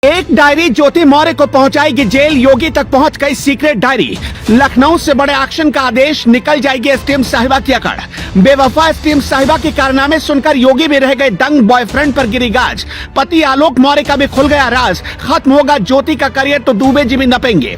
एक डायरी ज्योति मौर्य को पहुंचाएगी जेल, योगी तक पहुंच गई सीक्रेट डायरी। लखनऊ से बड़े एक्शन का आदेश, निकल जाएगी एसडीएम साहिबा की अकड़। बेवफा एसडीएम साहिबा के कारनामे सुनकर योगी भी रह गए दंग, बॉयफ्रेंड पर गिरी गाज। पति आलोक मौर्य का भी खुल गया राज, खत्म होगा ज्योति का करियर तो दुबे जी भी नपेंगे।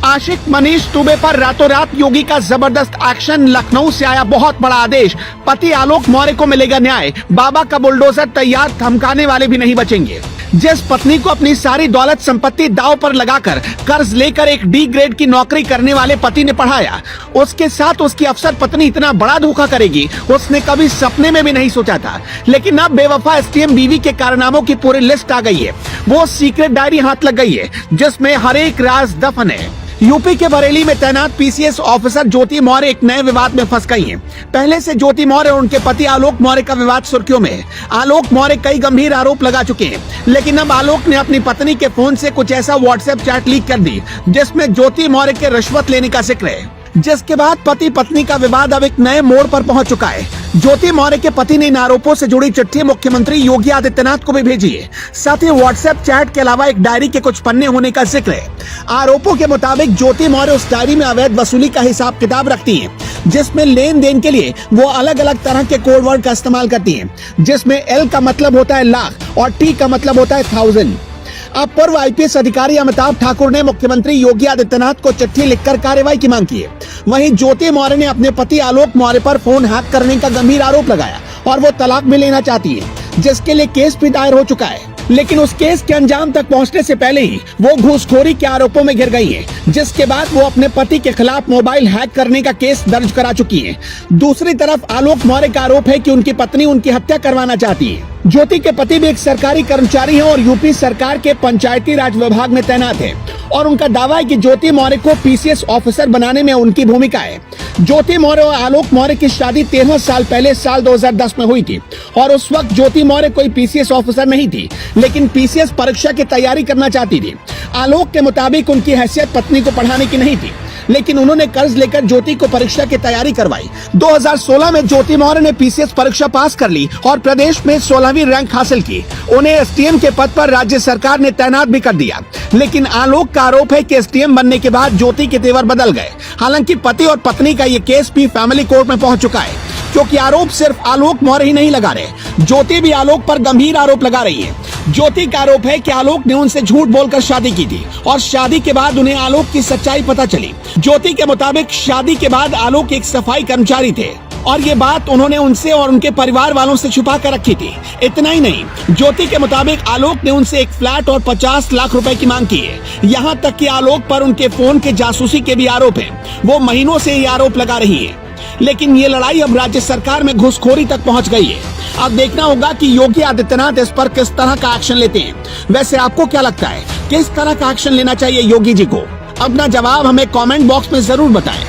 आशिक मनीष दुबे पर रातों रात योगी का जबरदस्त एक्शन, लखनऊ से आया बहुत बड़ा आदेश। पति आलोक मौर्य को मिलेगा न्याय, बाबा का बुलडोजर तैयार, धमकाने वाले भी नहीं बचेंगे। जिस पत्नी को अपनी सारी दौलत संपत्ति दांव पर लगाकर कर्ज लेकर एक डी ग्रेड की नौकरी करने वाले पति ने पढ़ाया, उसके साथ उसकी अफसर पत्नी इतना बड़ा धोखा करेगी उसने कभी सपने में भी नहीं सोचा था। लेकिन अब बेवफा एसडीएम बीवी के कारनामों की पूरी लिस्ट आ गई है। वो सीक्रेट डायरी हाथ लग गई है जिसमें हर एक राज दफन है। यूपी के बरेली में तैनात पीसीएस ऑफिसर ज्योति मौर्य एक नए विवाद में फंस गई हैं। पहले से ज्योति मौर्य और उनके पति आलोक मौर्य का विवाद सुर्खियों में है। आलोक मौर्य कई गंभीर आरोप लगा चुके हैं, लेकिन अब आलोक ने अपनी पत्नी के फोन से कुछ ऐसा व्हाट्सएप चैट लीक कर दी जिसमें ज्योति मौर्य के रिश्वत लेने का जिक्र है, जिसके बाद पति पत्नी का विवाद अब एक नए मोड़ पर पहुंच चुका है। ज्योति मौर्य के पति ने इन आरोपों से जुड़ी चिट्ठी मुख्यमंत्री योगी आदित्यनाथ को भी भेजी है। साथ ही व्हाट्सएप चैट के अलावा एक डायरी के कुछ पन्ने होने का जिक्र है। आरोपों के मुताबिक ज्योति मौर्य उस डायरी में अवैध वसूली का हिसाब किताब रखती हैं, जिसमें लेन देन के लिए वो अलग अलग तरह के कोड वर्ड का इस्तेमाल करती हैं, जिसमें एल का मतलब होता है लाख और टी का मतलब होता है 1000। अब पूर्व आईपीएस अधिकारी अमिताभ ठाकुर ने मुख्यमंत्री योगी आदित्यनाथ को चिट्ठी लिखकर कार्रवाई की मांग की है। वहीं ज्योति मौर्य ने अपने पति आलोक मौर्य पर फोन हैक करने का गंभीर आरोप लगाया और वो तलाक भी लेना चाहती है, जिसके लिए केस भी दायर हो चुका है। लेकिन उस केस के अंजाम तक पहुंचने से पहले ही वो घूसखोरी के आरोपों में घिर गई है, जिसके बाद वो अपने पति के खिलाफ मोबाइल हैक करने का केस दर्ज करा चुकी है। दूसरी तरफ आलोक मौर्य का आरोप है कि उनकी पत्नी उनकी हत्या करवाना चाहती है। ज्योति के पति भी एक सरकारी कर्मचारी हैं और यूपी सरकार के पंचायती राज विभाग में तैनात है और उनका दावा है कि ज्योति मौर्य को पीसीएस ऑफिसर बनाने में उनकी भूमिका है। ज्योति मौर्य और आलोक मौर्य की शादी 13 साल पहले साल 2010 में हुई थी और उस वक्त ज्योति मौर्य कोई पीसीएस ऑफिसर नहीं थी, लेकिन पीसीएस परीक्षा की तैयारी करना चाहती थी। आलोक के मुताबिक उनकी हैसियत पत्नी को पढ़ाने की नहीं थी, लेकिन उन्होंने कर्ज लेकर ज्योति को परीक्षा की तैयारी करवाई। 2016 में ज्योति मौर्य ने पीसीएस परीक्षा पास कर ली और प्रदेश में 16वीं रैंक हासिल की। उन्हें एसडीएम के पद पर राज्य सरकार ने तैनात भी कर दिया। लेकिन आलोक का आरोप है कि एसडीएम बनने के बाद ज्योति के तेवर बदल गए। हालांकि पति और पत्नी का ये केस भी फैमिली कोर्ट में पहुंच चुका है, क्योंकि आरोप सिर्फ आलोक मौर्य ही नहीं लगा रहे, ज्योति भी आलोक पर गंभीर आरोप लगा रही है। ज्योति का आरोप है कि आलोक ने उनसे झूठ बोलकर शादी की थी और शादी के बाद उन्हें आलोक की सच्चाई पता चली। ज्योति के मुताबिक शादी के बाद आलोक एक सफाई कर्मचारी थे और ये बात उन्होंने उनसे और उनके परिवार वालों से छुपा कर रखी थी। इतना ही नहीं, ज्योति के मुताबिक आलोक ने उनसे एक फ्लैट और 50 लाख रुपए की मांग की है। यहाँ तक कि आलोक पर उनके फोन के जासूसी के भी आरोप है। वो महीनों से ये आरोप लगा रही है, लेकिन ये लड़ाई अब राज्य सरकार में घुसखोरी तक पहुंच गई है। अब देखना होगा कि योगी आदित्यनाथ इस पर किस तरह का एक्शन लेते हैं। वैसे आपको क्या लगता है, किस तरह का एक्शन लेना चाहिए योगी जी को? अपना जवाब हमें कमेंट बॉक्स में जरूर बताएं।